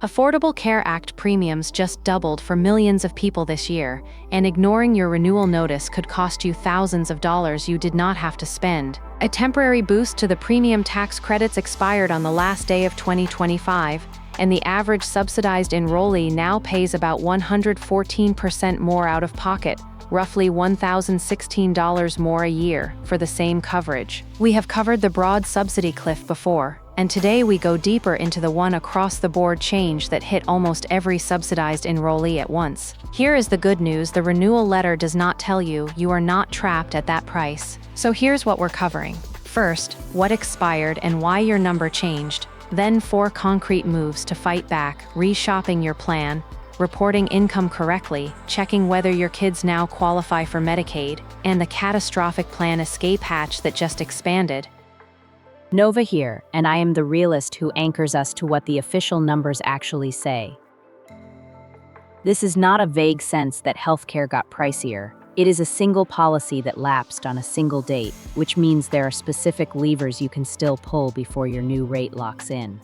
Affordable Care Act premiums just doubled for millions of people this year, and ignoring your renewal notice could cost you thousands of dollars you did not have to spend. A temporary boost to the premium tax credits expired on the last day of 2025, and the average subsidized enrollee now pays about 114% more out of pocket, roughly $1,016 more a year, for the same coverage. We have covered the broad subsidy cliff before, and today we go deeper into the one across-the-board change that hit almost every subsidized enrollee at once. Here is the good news: the renewal letter does not tell you are not trapped at that price. So here's what we're covering. First, what expired and why your number changed. Then 4 concrete moves to fight back: reshopping your plan, reporting income correctly, checking whether your kids now qualify for Medicaid, and the catastrophic plan escape hatch that just expanded. Nova here, and I am the realist who anchors us to what the official numbers actually say. This is not a vague sense that healthcare got pricier. It is a single policy that lapsed on a single date, which means there are specific levers you can still pull before your new rate locks in.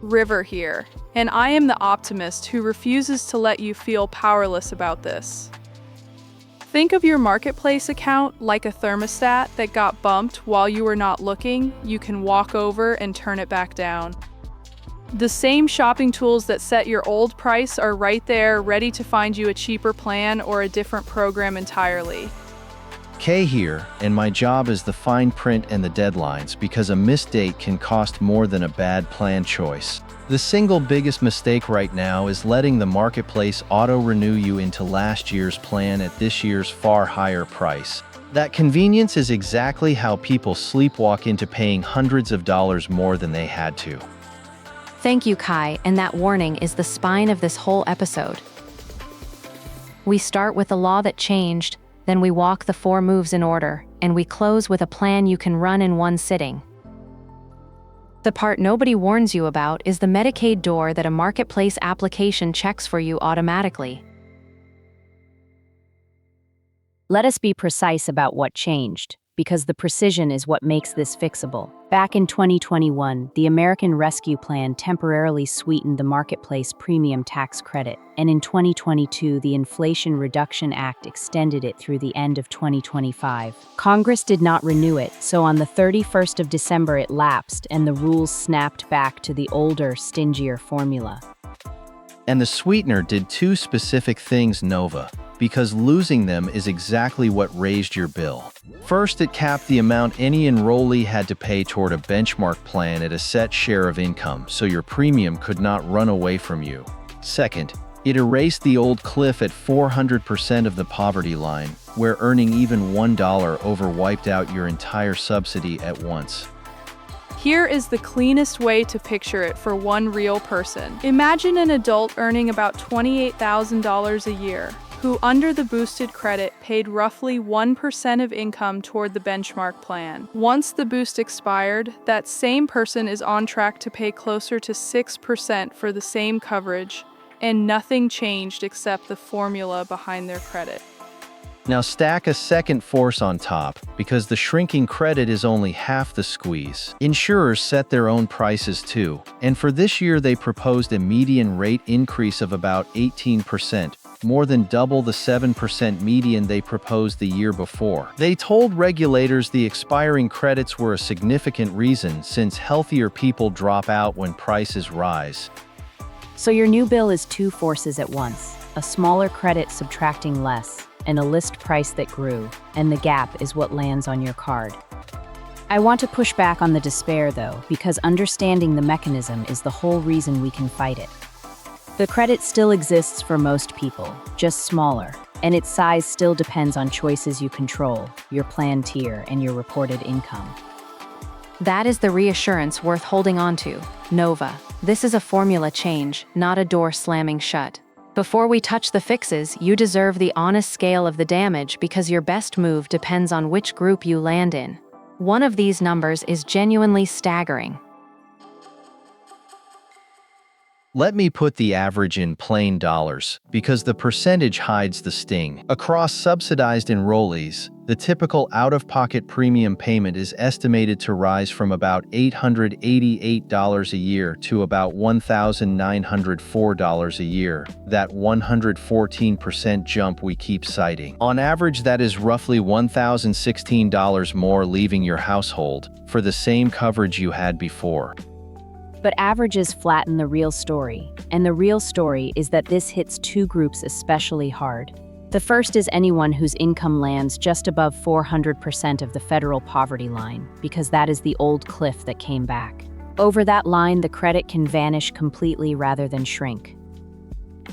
River here, and I am the optimist who refuses to let you feel powerless about this. Think of your marketplace account like a thermostat that got bumped while you were not looking. You can walk over and turn it back down. The same shopping tools that set your old price are right there, ready to find you a cheaper plan or a different program entirely. Kay here, and my job is the fine print and the deadlines, because a missed date can cost more than a bad plan choice. The single biggest mistake right now is letting the marketplace auto-renew you into last year's plan at this year's far higher price. That convenience is exactly how people sleepwalk into paying hundreds of dollars more than they had to. Thank you, Kai, and that warning is the spine of this whole episode. We start with the law that changed, then we walk the 4 moves in order, and we close with a plan you can run in one sitting. The part nobody warns you about is the Medicaid door that a marketplace application checks for you automatically. Let us be precise about what changed, because the precision is what makes this fixable. Back in 2021, the American Rescue Plan temporarily sweetened the marketplace premium tax credit, and in 2022, the Inflation Reduction Act extended it through the end of 2025. Congress did not renew it, so on the 31st of December it lapsed, and the rules snapped back to the older, stingier formula. And the sweetener did 2 specific things, Nova, because losing them is exactly what raised your bill. First, it capped the amount any enrollee had to pay toward a benchmark plan at a set share of income, so your premium could not run away from you. Second, it erased the old cliff at 400% of the poverty line, where earning even $1 over wiped out your entire subsidy at once. Here is the cleanest way to picture it for one real person. Imagine an adult earning about $28,000 a year, who under the boosted credit paid roughly 1% of income toward the benchmark plan. Once the boost expired, that same person is on track to pay closer to 6% for the same coverage, and nothing changed except the formula behind their credit. Now stack a second force on top, because the shrinking credit is only half the squeeze. Insurers set their own prices too, and for this year they proposed a median rate increase of about 18%, more than double the 7% median they proposed the year before. They told regulators the expiring credits were a significant reason, since healthier people drop out when prices rise. So your new bill is 2 forces at once: a smaller credit subtracting less, and a list price that grew, and the gap is what lands on your card. I want to push back on the despair though, because understanding the mechanism is the whole reason we can fight it. The credit still exists for most people, just smaller, and its size still depends on choices you control, your plan tier, and your reported income. That is the reassurance worth holding on to. Nova, this is a formula change, not a door slamming shut. Before we touch the fixes, you deserve the honest scale of the damage, because your best move depends on which group you land in. One of these numbers is genuinely staggering. Let me put the average in plain dollars, because the percentage hides the sting. Across subsidized enrollees, the typical out-of-pocket premium payment is estimated to rise from about $888 a year to about $1,904 a year, that 114% jump we keep citing. On average, that is roughly $1,016 more leaving your household for the same coverage you had before. But averages flatten the real story, and the real story is that this hits two groups especially hard. The first is anyone whose income lands just above 400% of the federal poverty line, because that is the old cliff that came back. Over that line, the credit can vanish completely rather than shrink.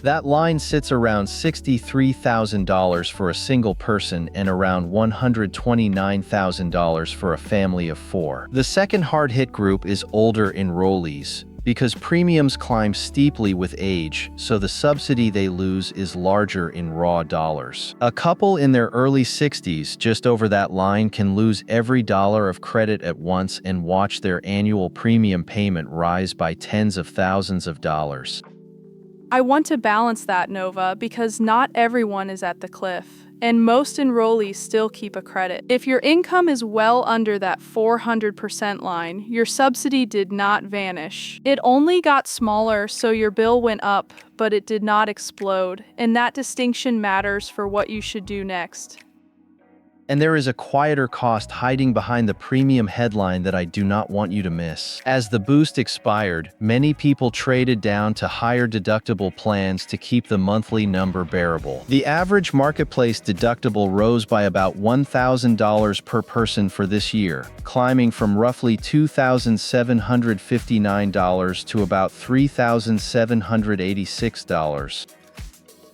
That line sits around $63,000 for a single person and around $129,000 for a family of four. The second hard-hit group is older enrollees, because premiums climb steeply with age, so the subsidy they lose is larger in raw dollars. A couple in their early 60s just over that line can lose every dollar of credit at once and watch their annual premium payment rise by tens of thousands of dollars. I want to balance that, Nova, because not everyone is at the cliff, and most enrollees still keep a credit. If your income is well under that 400% line, your subsidy did not vanish. It only got smaller, so your bill went up, but it did not explode, and that distinction matters for what you should do next. And there is a quieter cost hiding behind the premium headline that I do not want you to miss. As the boost expired, many people traded down to higher deductible plans to keep the monthly number bearable. The average marketplace deductible rose by about $1,000 per person for this year, climbing from roughly $2,759 to about $3,786.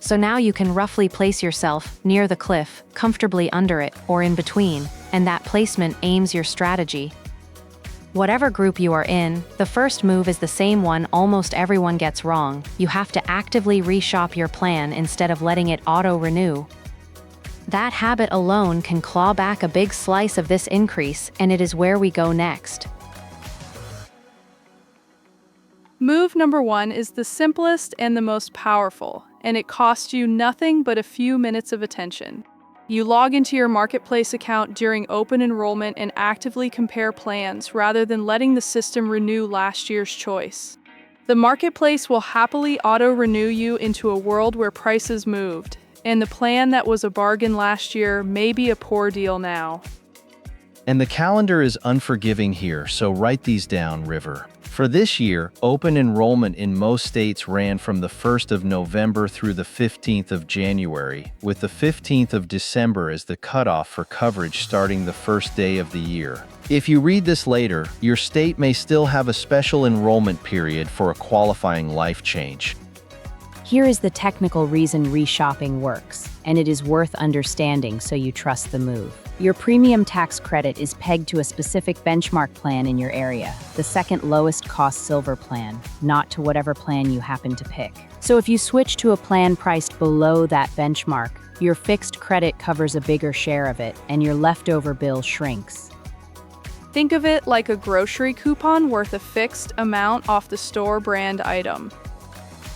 So now you can roughly place yourself near the cliff, comfortably under it, or in between, and that placement aims your strategy. Whatever group you are in, the first move is the same one almost everyone gets wrong. You have to actively reshop your plan instead of letting it auto-renew. That habit alone can claw back a big slice of this increase, and it is where we go next. Move number 1 is the simplest and the most powerful, and it costs you nothing but a few minutes of attention. You log into your marketplace account during open enrollment and actively compare plans rather than letting the system renew last year's choice. The marketplace will happily auto-renew you into a world where prices moved, and the plan that was a bargain last year may be a poor deal now. And the calendar is unforgiving here, so write these down, River. For this year, open enrollment in most states ran from the 1st of November through the 15th of January, with the 15th of December as the cutoff for coverage starting the first day of the year. If you read this later, your state may still have a special enrollment period for a qualifying life change. Here is the technical reason reshopping works, and it is worth understanding so you trust the move. Your premium tax credit is pegged to a specific benchmark plan in your area, the second lowest cost silver plan, not to whatever plan you happen to pick. So if you switch to a plan priced below that benchmark, your fixed credit covers a bigger share of it, and your leftover bill shrinks. Think of it like a grocery coupon worth a fixed amount off the store brand item.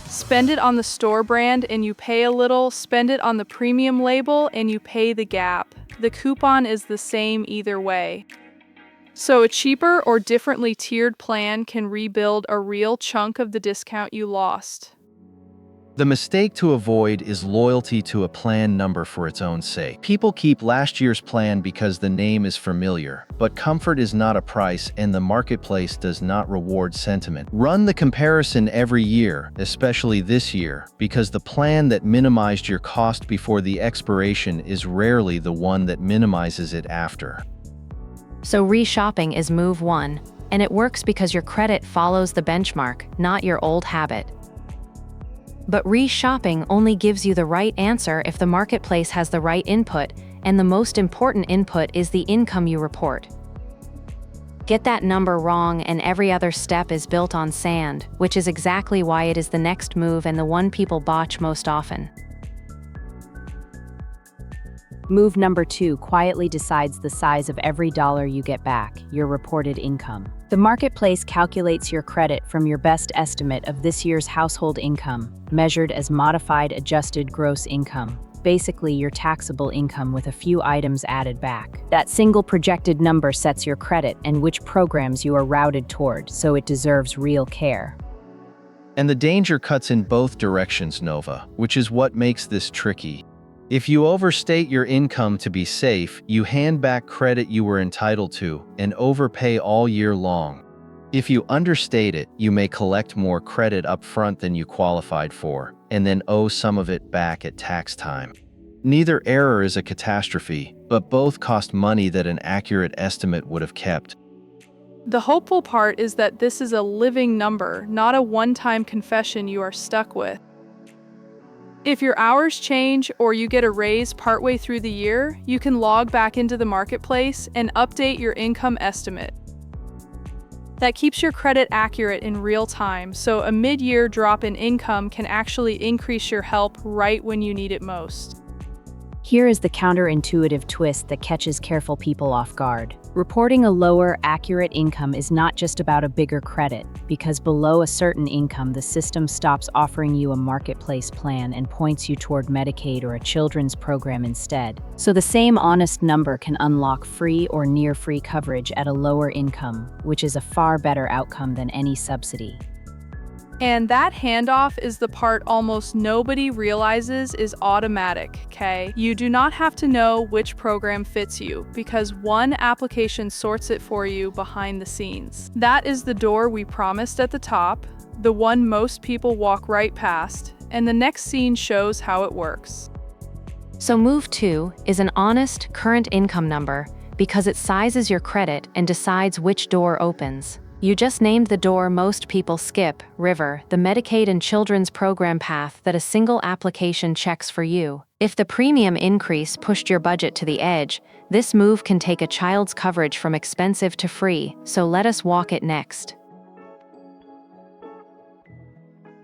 Spend it on the store brand and you pay a little, spend it on the premium label and you pay the gap. The coupon is the same either way. So a cheaper or differently tiered plan can rebuild a real chunk of the discount you lost. The mistake to avoid is loyalty to a plan number for its own sake. People keep last year's plan because the name is familiar, but comfort is not a price and the marketplace does not reward sentiment. Run the comparison every year, especially this year, because the plan that minimized your cost before the expiration is rarely the one that minimizes it after. So reshopping is move 1, and it works because your credit follows the benchmark, not your old habit. But reshopping only gives you the right answer if the marketplace has the right input, and the most important input is the income you report. Get that number wrong and every other step is built on sand, which is exactly why it is the next move and the one people botch most often. Move number 2 quietly decides the size of every dollar you get back, your reported income. The marketplace calculates your credit from your best estimate of this year's household income, measured as modified adjusted gross income, basically your taxable income with a few items added back. That single projected number sets your credit and which programs you are routed toward, so it deserves real care. And the danger cuts in both directions, Nova, which is what makes this tricky. If you overstate your income to be safe, you hand back credit you were entitled to and overpay all year long. If you understate it, you may collect more credit up front than you qualified for, and then owe some of it back at tax time. Neither error is a catastrophe, but both cost money that an accurate estimate would have kept. The hopeful part is that this is a living number, not a one-time confession you are stuck with. If your hours change or you get a raise partway through the year, you can log back into the marketplace and update your income estimate. That keeps your credit accurate in real time, so a mid-year drop in income can actually increase your help right when you need it most. Here is the counterintuitive twist that catches careful people off guard. Reporting a lower, accurate income is not just about a bigger credit, because below a certain income, the system stops offering you a marketplace plan and points you toward Medicaid or a children's program instead. So the same honest number can unlock free or near-free coverage at a lower income, which is a far better outcome than any subsidy. And that handoff is the part almost nobody realizes is automatic, okay? You do not have to know which program fits you, because one application sorts it for you behind the scenes. That is the door we promised at the top, the one most people walk right past, and the next scene shows how it works. So Move 2 is an honest, current income number because it sizes your credit and decides which door opens. You just named the door most people skip, River, the Medicaid and Children's Program path that a single application checks for you. If the premium increase pushed your budget to the edge, this move can take a child's coverage from expensive to free, so let us walk it next.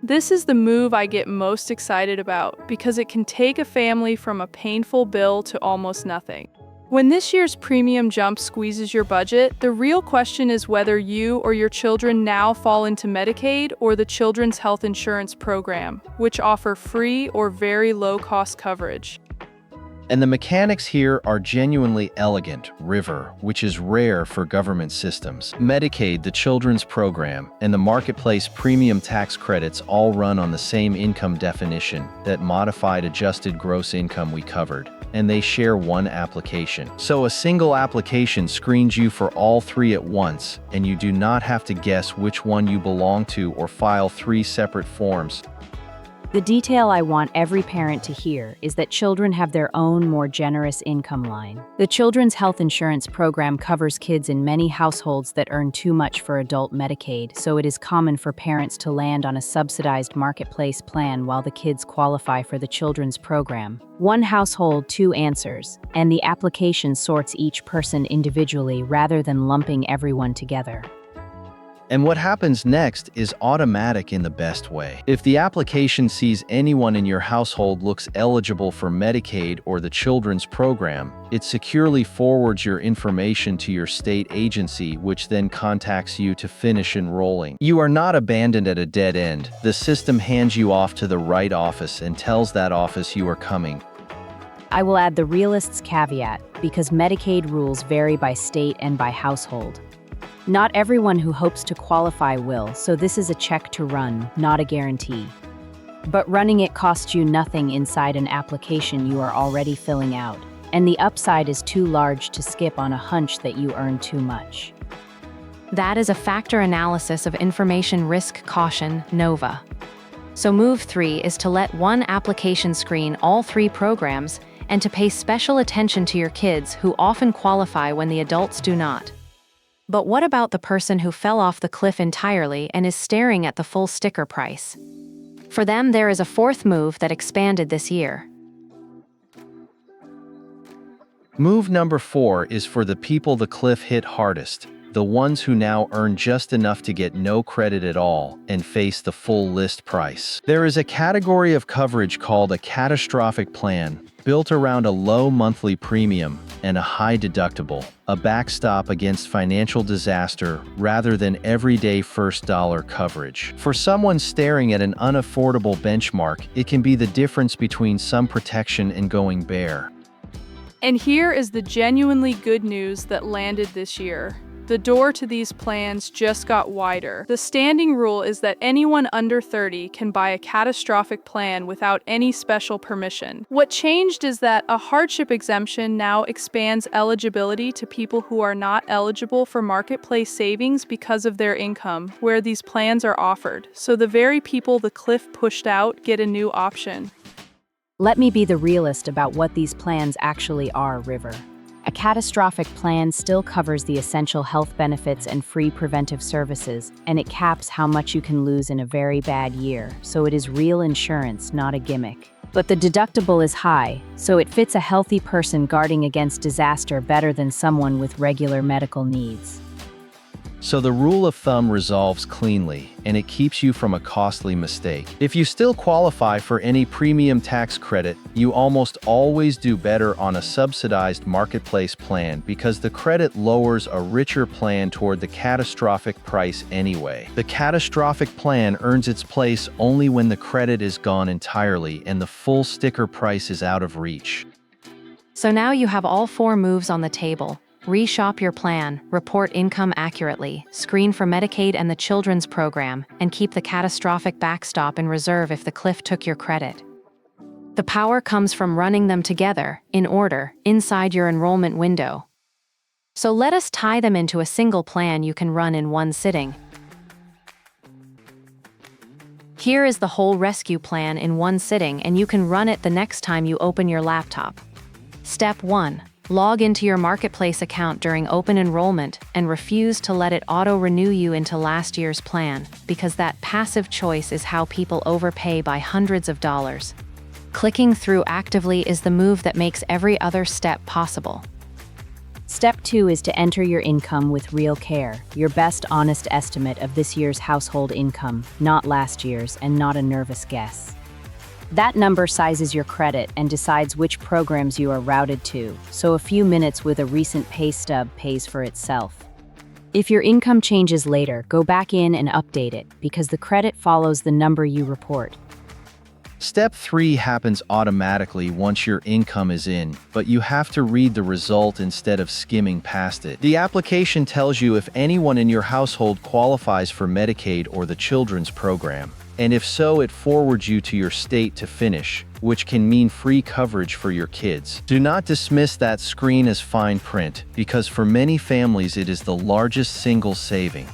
This is the move I get most excited about because it can take a family from a painful bill to almost nothing. When this year's premium jump squeezes your budget, the real question is whether you or your children now fall into Medicaid or the Children's Health Insurance Program, which offer free or very low-cost coverage. And the mechanics here are genuinely elegant, River, which is rare for government systems. Medicaid, the Children's Program, and the Marketplace premium tax credits all run on the same income definition, that modified adjusted gross income we covered, and they share one application. So a single application screens you for all three at once, and you do not have to guess which one you belong to or file 3 separate forms. The detail I want every parent to hear is that children have their own more generous income line. The Children's Health Insurance Program covers kids in many households that earn too much for adult Medicaid, so it is common for parents to land on a subsidized marketplace plan while the kids qualify for the children's program. One household, 2 answers, and the application sorts each person individually rather than lumping everyone together. And what happens next is automatic in the best way. If the application sees anyone in your household looks eligible for Medicaid or the Children's Program, it securely forwards your information to your state agency, which then contacts you to finish enrolling. You are not abandoned at a dead end. The system hands you off to the right office and tells that office you are coming. I will add the realist's caveat, because Medicaid rules vary by state and by household. Not everyone who hopes to qualify will, so this is a check to run, not a guarantee. But running it costs you nothing inside an application you are already filling out, and the upside is too large to skip on a hunch that you earn too much. That is a factor analysis of information risk caution, NOVA. So Move 3 is to let one application screen all 3 programs and to pay special attention to your kids who often qualify when the adults do not. But what about the person who fell off the cliff entirely and is staring at the full sticker price? For them, there is a 4th move that expanded this year. Move number 4 is for the people the cliff hit hardest, the ones who now earn just enough to get no credit at all and face the full list price. There is a category of coverage called a catastrophic plan, built around a low monthly premium, and a high deductible, a backstop against financial disaster rather than everyday first dollar coverage. For someone staring at an unaffordable benchmark, it can be the difference between some protection and going bare. And here is the genuinely good news that landed this year. The door to these plans just got wider. The standing rule is that anyone under 30 can buy a catastrophic plan without any special permission. What changed is that a hardship exemption now expands eligibility to people who are not eligible for marketplace savings because of their income, where these plans are offered. So the very people the cliff pushed out get a new option. Let me be the realist about what these plans actually are, River. A catastrophic plan still covers the essential health benefits and free preventive services, and it caps how much you can lose in a very bad year, so it is real insurance, not a gimmick. But the deductible is high, so it fits a healthy person guarding against disaster better than someone with regular medical needs. So the rule of thumb resolves cleanly, and it keeps you from a costly mistake. If you still qualify for any premium tax credit, you almost always do better on a subsidized marketplace plan because the credit lowers a richer plan toward the catastrophic price anyway. The catastrophic plan earns its place only when the credit is gone entirely and the full sticker price is out of reach. So now you have all 4 moves on the table. Reshop your plan, report income accurately, screen for Medicaid and the children's program, and keep the catastrophic backstop in reserve if the cliff took your credit. The power comes from running them together, in order, inside your enrollment window. So let us tie them into a single plan you can run in one sitting. Here is the whole rescue plan in one sitting, and you can run it the next time you open your laptop. Step 1. Log into your marketplace account during open enrollment and refuse to let it auto-renew you into last year's plan, because that passive choice is how people overpay by hundreds of dollars. Clicking through actively is the move that makes every other step possible. Step 2 is to enter your income with real care, your best honest estimate of this year's household income, not last year's, and not a nervous guess. That number sizes your credit and decides which programs you are routed to, so a few minutes with a recent pay stub pays for itself. If your income changes later, go back in and update it, because the credit follows the number you report. Step 3 happens automatically once your income is in, but you have to read the result instead of skimming past it. The application tells you if anyone in your household qualifies for Medicaid or the children's program. And if so, it forwards you to your state to finish, which can mean free coverage for your kids. Do not dismiss that screen as fine print, because for many families it is the largest single saving.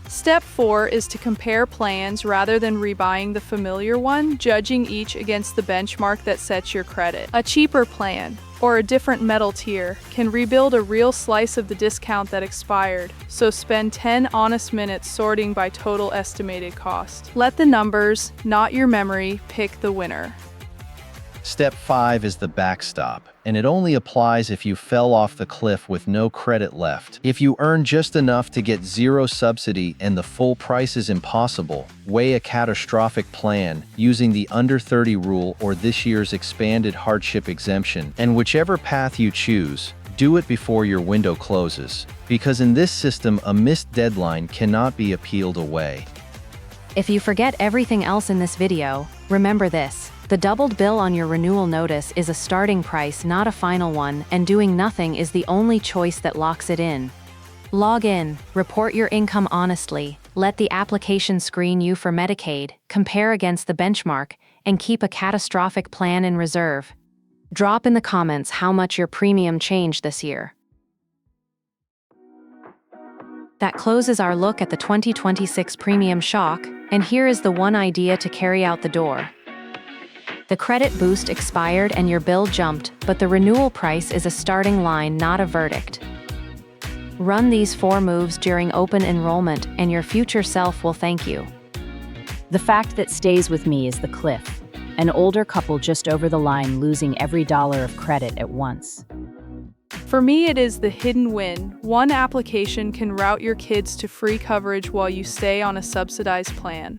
Step 4 is to compare plans rather than rebuying the familiar one, judging each against the benchmark that sets your credit. A cheaper plan, or a different metal tier, can rebuild a real slice of the discount that expired, so spend 10 honest minutes sorting by total estimated cost. Let the numbers, not your memory, pick the winner. Step 5 is the backstop, and it only applies if you fell off the cliff with no credit left. If you earn just enough to get zero subsidy and the full price is impossible, weigh a catastrophic plan using the under 30 rule or this year's expanded hardship exemption, and whichever path you choose, do it before your window closes, because in this system a missed deadline cannot be appealed away. If you forget everything else in this video, remember this. The doubled bill on your renewal notice is a starting price, not a final one, and doing nothing is the only choice that locks it in. Log in, report your income honestly, let the application screen you for Medicaid, compare against the benchmark, and keep a catastrophic plan in reserve. Drop in the comments how much your premium changed this year. That closes our look at the 2026 premium shock, and here is the one idea to carry out the door. The credit boost expired and your bill jumped, but the renewal price is a starting line, not a verdict. Run these 4 moves during open enrollment, and your future self will thank you. The fact that stays with me is the cliff. An older couple just over the line losing every dollar of credit at once. For me, it is the hidden win. One application can route your kids to free coverage while you stay on a subsidized plan.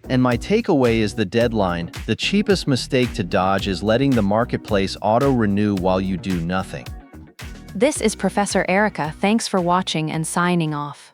And my takeaway is the deadline. The cheapest mistake to dodge is letting the marketplace auto-renew while you do nothing. This is Professor Erica. Thanks for watching and signing off.